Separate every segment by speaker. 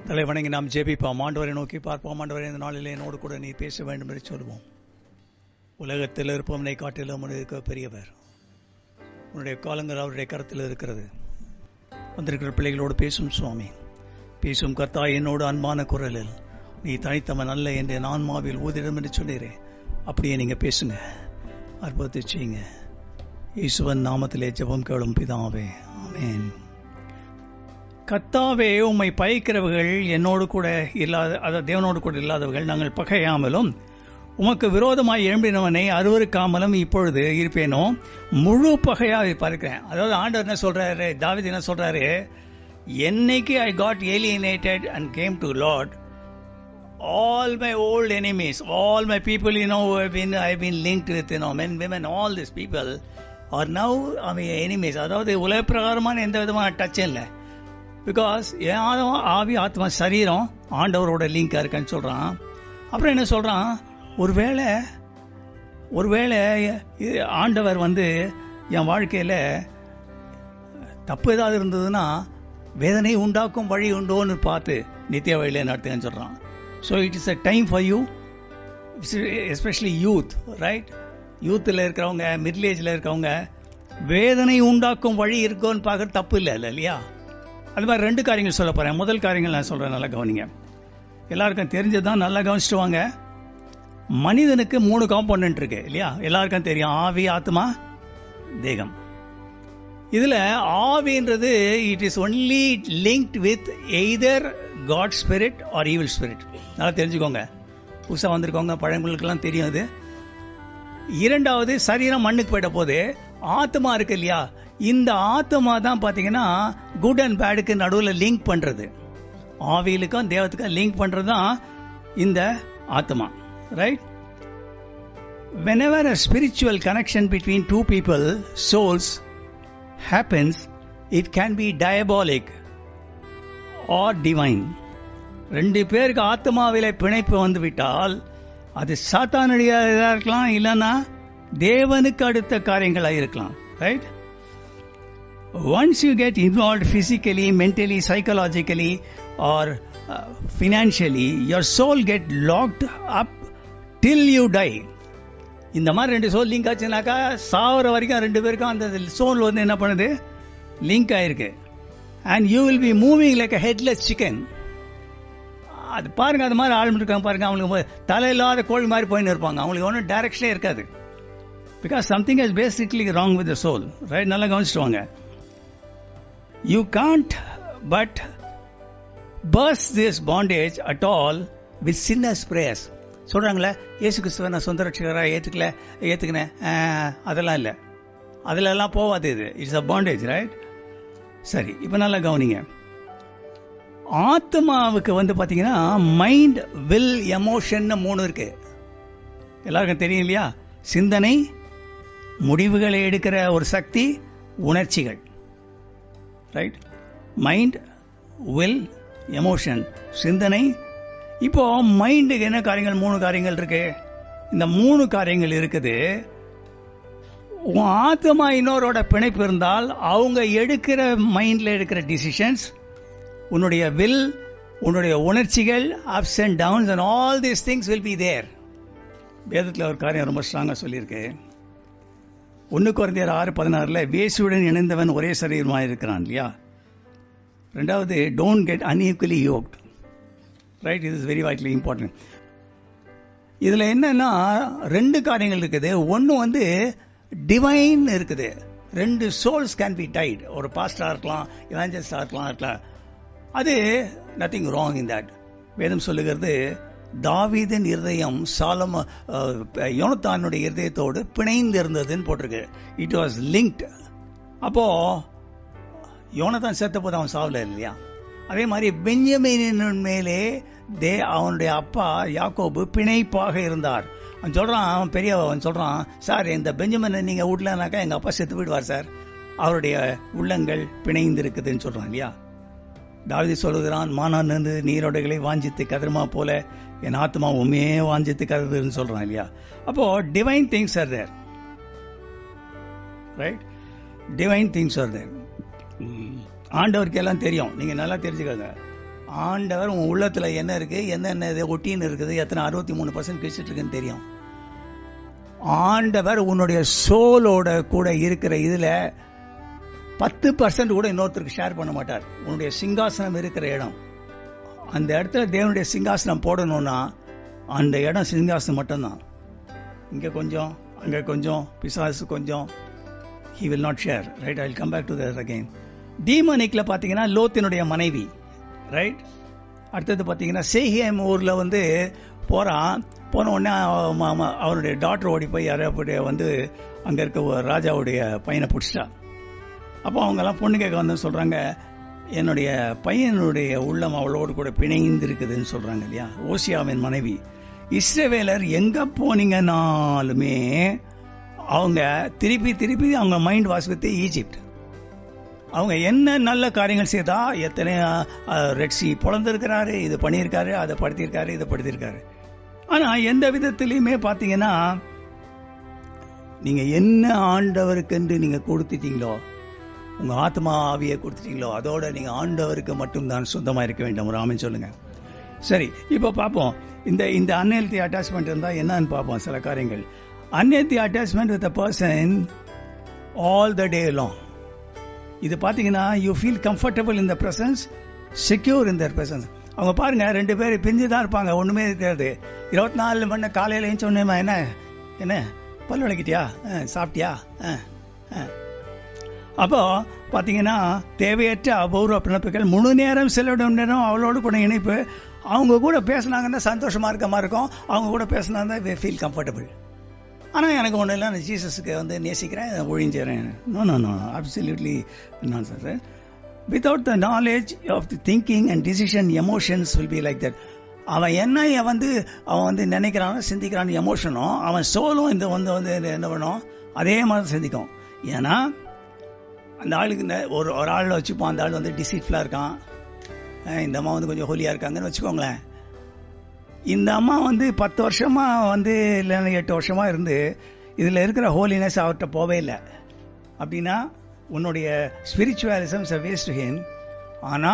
Speaker 1: தலைவணங்கி நாம் ஜெபிப்போம். ஆண்டவரை நோக்கி பார்ப்போம். ஆண்டவரை இந்த நாளில் என்னோடு கூட நீ பேச வேண்டும் என்று சொல்லுவோம். உலகத்தில் இருப்பவனை காட்டிலும் இருக்க பெரியவர். உன்னுடைய காலங்கள் அவருடைய கருத்தில் இருக்கிறது. வந்திருக்கிற பிள்ளைகளோடு பேசும் சுவாமி, பேசும் கர்த்தா, என்னோடு அன்பான குரலில் நீ தனித்தவன் அல்ல என்று ஆன்மாவில் ஊதிடும் என்று சொன்னீரே, அப்படியே நீங்கள் பேசுங்க, அற்புதத்தை செய்யுங்க. இயேசுவின் நாமத்திலே ஜெபம் கேளும் பிதாவே, ஆமென். கர்த்தாவே, உம்மை பயக்கிறவர்கள் என்னோடு கூட இல்லாத, அதாவது தேவனோடு கூட இல்லாதவர்கள் நாங்கள் பகையாமலும் உமக்கு விரோதமாய் எழும்பினவனை அருவருக்காமலும் இப்பொழுது இருப்பேனோ, முழு பகையாக பார்க்கிறேன். அதாவது ஆண்டவர் என்ன சொல்றாரு, தாவீது என்ன சொல்றாரு, என்னைக்கு I got alienated and came to Lord, all my old enemies, all my people, I've been linked with, men, women, all these people are now my enemies. அதாவது உலக பிரகாரமான எந்த விதமான டச் இல்லை. பிகாஸ் ஆவி ஆத்மா சரீரம் ஆண்டவரோட லிங்காக இருக்கான்னு சொல்கிறான். அப்புறம் என்ன சொல்கிறான், ஒருவேளை ஆண்டவர் என் வாழ்க்கையில் தப்பு ஏதாவது இருந்ததுன்னா வேதனை உண்டாக்கும் வழி உண்டோன்னு பார்த்து நித்திய வழியில் நடத்துங்கன்னு சொல்கிறான். So it is a time for you, especially youth, right? யூத்தில் இருக்கிறவங்க, மிடில் ஏஜில் இருக்கிறவங்க, வேதனை உண்டாக்கும் வழி இருக்கோன்னு பார்க்குறது தப்பு இல்லை இல்லையா? அது மாதிரி ரெண்டு காரியங்கள் சொல்ல போகிறேன். முதல் காரியங்கள் நான் சொல்கிறேன், நல்லா கவனிங்க. எல்லாருக்கும் தெரிஞ்சது தான், நல்லா கவனிச்சுட்டு வாங்க. மனிதனுக்கு 3 காம்போனன்ட் இருக்கு இல்லையா? எல்லாருக்கும் தெரியும், ஆவி, ஆத்மா, தேகம். இதில் ஆவின்றது it is only linked with either God spirit or evil spirit. நல்லா தெரிஞ்சுக்கோங்க, புதுசாக வந்திருக்கவங்க, பழங்களுக்கெல்லாம் தெரியும் அது. இரண்டாவது, சரீரம் மண்ணுக்கு போயிட்ட போது ஆத்மா இருக்கு இல்லையா, இந்த ஆத்மா தான் பார்த்தீங்கன்னா குட் அண்ட் பேடுக்கு நடுவில் லிங்க் பண்ணுறது. ஆவியிலுக்கும் தேவத்துக்கும் லிங்க் பண்ணுறது தான் இந்த ஆத்மா, right? Whenever a spiritual connection between two people, souls, happens, it can be diabolic or divine. ரெண்டு பேருக்கு ஆத்மாவிலே பிணைப்பு வந்துவிட்டால் அது சாத்தானுடையதாக இருக்கலாம், இல்லைன்னா தேவனுக்கு அடுத்த காரியங்களாக இருக்கலாம், right? Once you get involved physically, mentally, psychologically or financially, your soul get locked up till you die. இந்த மாதிரி ரெண்டு சோல் லிங்க் ஆச்சுனாக்கா சாவர வரைக்கும் ரெண்டு பேருக்கும் அந்த சோல் என்ன பண்ணுது, லிங்க் ஆயிருக்கு. And you will be moving like a headless chicken. அது பாருங்க, அது மாதிரி ஆள் இருக்காங்க பாருங்க, அவங்களுக்கு தலையில்லாத கோழி மாதிரி போயின்னு இருப்பாங்க, அவங்களுக்கு ஒன்றும் டைரக்ஷனே இருக்காது. Because something is basically wrong with the soul, right? நல்லா கவனிச்சுட்டு வாங்க. You can't but burst this bondage at all with sinners' prayers. சொல்கிறாங்களே, இயேசு கிறிஸ்துவை நான் சொந்த ரட்சகராக ஏற்றுக்கினேன், அதெல்லாம் இல்லை, அதிலெல்லாம் போகாது. இது இட்ஸ் அ பாண்டேஜ், ரைட்? சரி, இப்போ நல்லா கவனிங்க. ஆத்மாவுக்கு பார்த்தீங்கன்னா மைண்ட், வில், எமோஷன் 3 இருக்கு. எல்லாருக்கும் தெரியும் இல்லையா? சிந்தனை, முடிவுகளை எடுக்கிற ஒரு சக்தி, உணர்ச்சிகள், ரைட்? மைண்ட், வில், எமோஷன், சிந்தனை. இப்போ மைண்டுக்கு என்ன காரியங்கள்? 3 காரியங்கள் இருக்கு. இந்த 3 காரியங்கள் இருக்குது. உன் ஆத்மா இன்னொரோட பிணைப்பு இருந்தால் அவங்க எடுக்கிற மைண்டில் எடுக்கிற டிசிஷன்ஸ், உன்னுடைய வில், உன்னுடைய உணர்ச்சிகள், ups and downs and all these things will be there. வேதத்தில் ஒரு காரியம் ரொம்ப ஸ்ட்ராங்காக சொல்லியிருக்கு. 1 கொரிந்தியர் 6:16 வேசியுடன் இணைந்தவன் ஒரே சரீரமாக இருக்கிறான் இல்லையா? ரெண்டாவது, டோன்ட் கெட் அன்ஈக்குவலி யோக்ட், ரைட்? இது இஸ் வெரி வைட்லி இம்பார்ட்டன்ட். இதில் என்னன்னா 2 காரியங்கள் இருக்குது. ஒன்று டிவைன் இருக்குது. 2 சோல்ஸ் கேன் பி டைட். ஒரு பாஸ்டராக இருக்கலாம், இவாஞ்சலிஸ்டாக இருக்கலாம். அது நத்திங் ராங் இன் தட். வேதம் சொல்லுகிறது, தாவீதின் இருதயம் யோனத்தானுடைய இருதயத்தோடு பிணைந்து இருந்ததுன்னு போட்டிருக்கு. It was linked. அப்போ யோனத்தான் செத்த போது அவன் சாவல இல்லையா? அதே மாதிரி பென்யமீனின் மேலே அவனுடைய அப்பா யாக்கோபு பிணைப்பாக இருந்தார். அவன் சொல்றான், அவன் பெரியவன் சொல்றான், சார் இந்த பெஞ்சமினை நீங்க விடலனாக்கா எங்க அப்பா செத்து போயிடுவார் சார், அவருடைய உள்ளங்கள் பிணைந்து இருக்குதுன்னு சொல்றான் இல்லையா? தாவீது சொல்லுகிறான், மானான் நின்று நீரோடைகளை வாஞ்சித்து கதிரமா போல என் ஆத்மா உண்மையே வாஞ்சித்து கருதுன்னு சொல்றான் இல்லையா? அப்போ divine things are there, right? Divine things are there. ஆண்டவருக்கு எல்லாம் தெரியும், நீங்க நல்லா தெரிஞ்சுக்கோங்க. ஆண்டவர் உன் உள்ளத்துல என்ன இருக்கு, என்னென்ன ஒட்டின்னு இருக்குது, எத்தனை 63% கிழிச்சிட்டு இருக்குன்னு தெரியும். ஆண்டவர் உன்னுடைய சோலோட கூட இருக்கிற இதுல 10% கூட இன்னொருத்தருக்கு ஷேர் பண்ண மாட்டார். உன்னுடைய சிங்காசனம் இருக்கிற இடம், அந்த இடத்துல தேவனுடைய சிங்காசனம் போடணும்னா அந்த இடம் சிங்காசனம் மட்டும்தான். இங்க கொஞ்சம், அங்க கொஞ்சம், பிசாசு கொஞ்சம், he will not share, right? I will come back to that again. டீமனிக்ல பாத்தீங்கன்னா லோத்தினுடைய மனைவி, ரைட். அடுத்தது பாத்தீங்கன்னா சேஹியம் ஊர்ல வந்து போன உடனே அவருடைய டாக்டர் ஓடி போய் யாரைய வந்து அங்க இருக்க ராஜாவுடைய பையனை பிடிச்சிட்டா. அப்போ அவங்க எல்லாம் பொண்ணு கேட்க வந்து சொல்றாங்க, என்னுடைய பையனுடைய உள்ளம் அவளோடு கூட பிணைந்து இருக்குதுன்னு சொல்றாங்க இல்லையா. ஓசியாவின் மனைவி. இஸ்ரவேலர் எங்க போனீங்கன்னாலுமே அவங்க திருப்பி அவங்க மைண்ட் வாஸ் வித் ஈஜிப்ட். அவங்க என்ன நல்ல காரியங்கள் செய்தா, எத்தனை ரெட் சி பொழந்திருக்கிறாரு, இது பண்ணியிருக்காரு, அதை படுத்திருக்காரு, இதை படுத்திருக்காரு. ஆனா எந்த விதத்திலையுமே பாத்தீங்கன்னா நீங்க என்ன ஆண்டவருக்கு நீங்க கொடுத்துட்டீங்களோ, உங்க ஆத்மா ஆவியை கொடுத்துட்டீங்களோ, அதோட நீங்க ஆண்டவருக்கு மட்டும்தான் சொந்தமா இருக்க வேண்டும். ஒரு ஆமென் சொல்லுங்க. சரி, இப்போ பார்ப்போம் இந்த அன்ஹெல்தி அட்டாச்மெண்ட் இருந்தா என்னன்னு பார்ப்போம். சில காரியங்கள். Unhealthy attachment with a person all the day long. இது பாத்தீங்கன்னா you feel comfortable in the presence, secure in their presence. அவங்க பாருங்க, 2 பேர் பிரிஞ்சு தான் இருப்பாங்க, ஒண்ணுமே இருக்காது. 24 மணி காலையில எழுந்து சொன்னேமா, என்ன பல் விளக்கிட்டியா, சாப்பிட்டியா. அப்போ பாத்தீங்கன்னா தேவையற்ற அபூர்வ பிணைப்புகள், முழு நேரம் செலவிடும் நேரம் அவளோடு கூட இணைப்பு. அவங்க கூட பேசினாங்கன்னா சந்தோஷமா இருக்கும், அவங்க கூட பேசினா they feel comfortable. ஆனா எனக்கு ஒண்ணு இல்லை, நான் ஜீசஸுக்கு வந்து நேசிக்கிறேன், ஒழிஞ்சிறேன். No absolutely nonsense. Without the knowledge of the thinking and decision, emotions will be like that. அவன் வந்து நினைக்கிறானோ சிந்திக்கிறான் எமோஷனும் அவன் சோலும் இந்த வந்து என்ன பண்ணும், அதே மாதிரி சிந்திக்கும். ஏன்னா அந்த ஆளுக்கு ஒரு ஆள் வச்சுப்போம், அந்த ஆள் வந்து டிசீட்ஃபுல்லா இருக்கான், இந்த அம்மா வந்து கொஞ்சம் ஹோலியா இருக்காங்கன்னு வச்சுக்கோங்களேன். இந்த அம்மா வந்து 10 வருஷமா வந்து இல்லைன்னா 8 வருஷமா இருந்து இதுல இருக்கிற ஹோலினஸ் அவர்கிட்ட போவே இல்லை அப்படின்னா உன்னுடைய spiritualism is a waste to him. ஆனா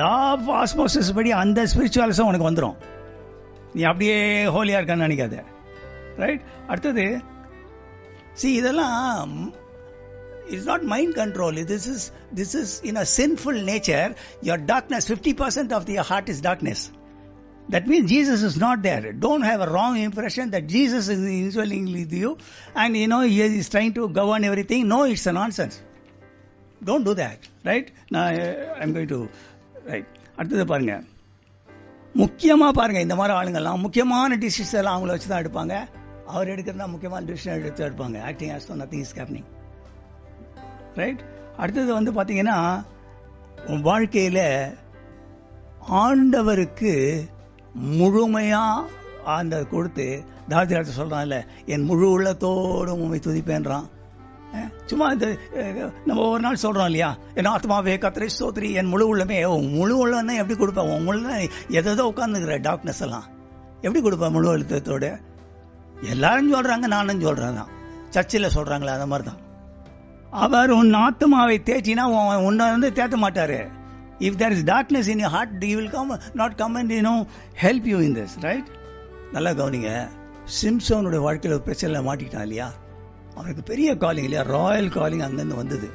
Speaker 1: லா ஆஃப் ஆஸ்மோசிஸ் படி அந்த ஸ்பிரிச்சுவலிசம் உனக்கு வந்துடும், நீ அப்படியே ஹோலியா இருக்கான்னு நினைக்காத, ரைட். அடுத்தது இதெல்லாம் it's not mind control. This is in a sinful nature. Your darkness, 50% of your heart is darkness. That means Jesus is not there. Don't have a wrong impression that Jesus is indwelling with you and he is trying to govern everything. No, it's a nonsense. Don't do that, right? Now I'm going to right. அடுத்தது பாருங்க, முக்கியமா பாருங்க, இந்த மாதிரி ஆளுங்கெல்லாம் முக்கியமான decisions எல்லாம் அவங்கள வச்சு தான் எடுப்பாங்க. அவர் எடுக்கிறதா முக்கியமான டிசிஷன் எடுத்து எடுப்பாங்க, acting as though nothing is happening, right. அடுத்தது வந்து பாத்தீங்கன்னா உன் வாழ்க்கையில ஆண்டவருக்கு முழுமையா அந்த கொடுத்து, தாவீது சொல்றான்ல, என் முழு உள்ளத்தோடு உம்மை துதிப்பேன்றான். சும்மா நம்ம ஒரு நாள் சொல்றோம் இல்லையா, என் ஆத்மாவே கர்த்தரை ஸ்தோத்திரி, என் முழு உள்ளமே. முழு உள்ளம் எப்படி கொடுப்பேன்? உன் முழு எதோ உட்கார்ந்துக்கிற டார்க்னஸ் எல்லாம் எப்படி கொடுப்பேன் முழு உள்ளத்தோடு? எல்லாரும் சொல்றாங்க, நானும் சொல்றேன் தான், சர்ச்சில் சொல்றாங்களே அந்த மாதிரி தான். அவர் உன் ஆத்மாவை தேற்றினா உன்னை வந்து தேற்ற மாட்டாரு. If there is darkness in your heart, he will not come and help you in this, right? நல்லா கவனிங்க, சிம்சோனுடைய வாழ்க்கையில் பிரச்சனை மாட்டிக்கிட்டான் இல்லையா, அவனுக்கு பெரிய காலிங் இல்லையா, ராயல் காலிங் அங்கிருந்து வந்தது.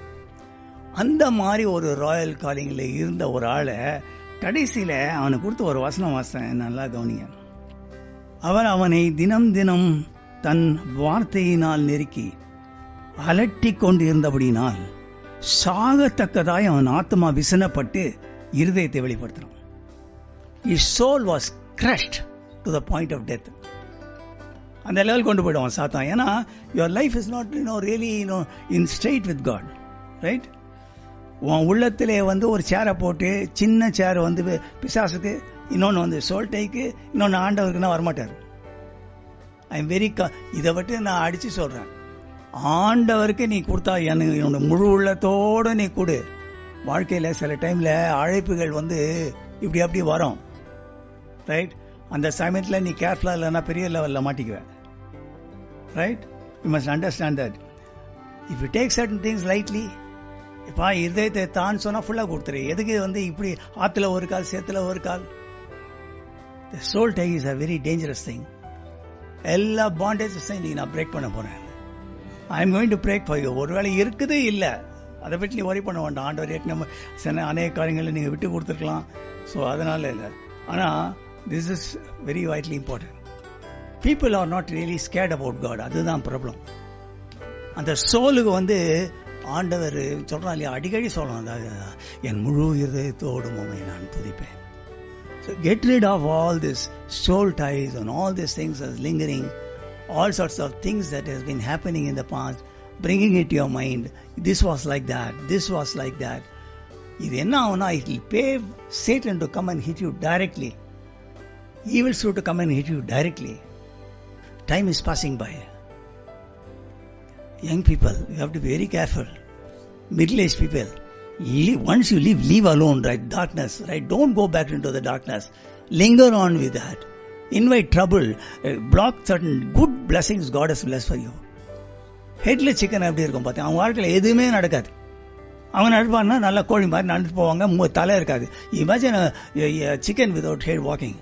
Speaker 1: அந்த மாதிரி ஒரு ராயல் காலிங்ல இருந்த ஒரு ஆளை கடைசியில அவனுக்கு கொடுத்த ஒரு வசனம் வாசன், நல்லா கவனிங்க. அவர் அவனை தினம் தினம் தன் வார்த்தையினால் நெருக்கி அலட்டி கொண்டு இருந்தபடினால் சாகத்தக்கதாய் அவன் ஆத்மா விசனப்பட்டு இருதயத்தை வெளிப்படுத்தினான். His soul was crushed to the point of death. அந்த லெவல் கொண்டு போயிடுவான் சாத்தான். ஏன்னா your life is not really in straight with God, right? உன் உள்ளத்திலே வந்து ஒரு சேரை போட்டு, சின்ன சேர் வந்து பிசாசுக்கு, இன்னொன்னு வந்து சோல்டைக்கு, இன்னொன்னு ஆண்டவருக்குன்னா வரமாட்டார். இதை விட்டு நான் அடிச்சு சொல்றேன், ஆண்டவருக்கு நீ கொடுத்தா என்னோட முழு உள்ளத்தோடு நீ கொடு. வாழ்க்கையில சில டைம்ல அழைப்புகள் வந்து இப்படி அப்படி வரும், ரைட். அந்த சமயத்துல நீ கேர்ஃபுல்லா இல்லைன்னா பெரிய லெவல்ல மாட்டிக்குவ, right. You must understand that. If you take certain things lightly, இப்போ இருதயத்தை தான் சொன்னால் ஃபுல்லாக கொடுத்துரு. எதுக்கு வந்து இப்படி ஆற்றுல ஒரு கால் சேத்துல ஒரு கால்? The soul tie is a very dangerous thing. எல்லா பாண்டேஜஸையும் இன்னைக்கு நான் பிரேக் பண்ண போகிறேன். I am going to break for you. ஒருவேளை இருக்குது இல்லை, அதை பற்றி நீ ஒரி பண்ண வேண்டாம். ஆண்டவர் ஏற்கனவே அநேக காரியங்களை நீங்கள் விட்டு கொடுத்துருக்கலாம். ஸோ அதனால இல்லை. ஆனால் this is very widely important. People are not really scared about God. அதுதான் ப்ராப்ளம். அந்த சோலுக்கு வந்து ஆண்டவர் சொல்கிறான் இல்லையா, அடிக்கடி சொல்லணும், அதாவது என் முழு இதயத்தோடும் உம்மை நான் துதிப்பேன். So get rid of all this soul ties and all these things as lingering, all sorts of things that has been happening in the past, bringing it to your mind. This was like that, this was like that. இது என்ன ஆகும்னா, it will pay Satan to come and hit you directly. Evil spirit to come and hit you directly. Time is passing by. Young people, you have to be very careful. Middle-aged people, once you leave alone, right? Darkness, right? Don't go back into the darkness. Linger on with that. Invite trouble. Block certain good blessings God has blessed for you. ஹெட்ல chicken எப்படி இருக்கும் பார்த்தேன். அவங்க வாழ்க்கையில் எதுவுமே நடக்காது. அவங்க நடப்பான்னா நல்லா கோழி மாதிரி நடந்துட்டு போவாங்க, தலை இருக்காது. Imagine chicken without head walking.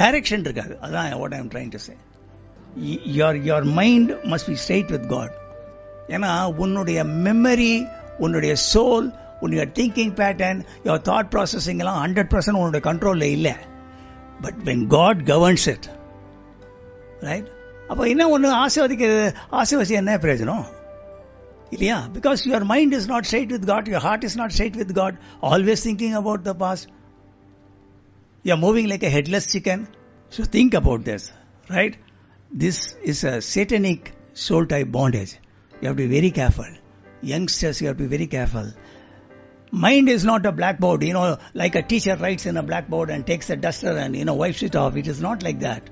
Speaker 1: Direction இருக்காது. அதான் what I am trying to say. Your mind must be straight with God. ஏன்னா உன்னுடைய மெமரி, உன்னுடைய சோல், உன்னுடைய thinking pattern, your thought processing எல்லாம் 100% உன்னுடைய கண்ட்ரோலில் இல்லை. But when God governs it, right? அப்போ என்ன ஒன்று ஆசீர்வதிக்க என்ன பிரயோஜனம் இல்லையா? Because your mind is not straight with God, your heart is not straight with God, always thinking about the past. You are moving like a headless chicken. So think about this, right? This is a satanic soul type bondage. You have to be very careful. Youngsters, you have to be very careful. Mind is not a blackboard, like a teacher writes in a blackboard and takes a duster and, wipes it off. It is not like that.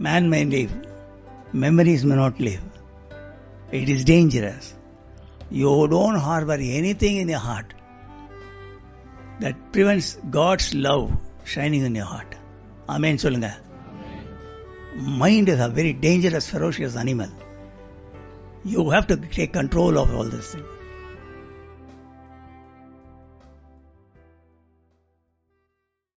Speaker 1: Man may live. Memories may not live. It is dangerous. You don't harbor anything in your heart that prevents God's love shining in your heart. Amen. Solunga. Mind is a very dangerous, ferocious animal. You have to take control of all this thing.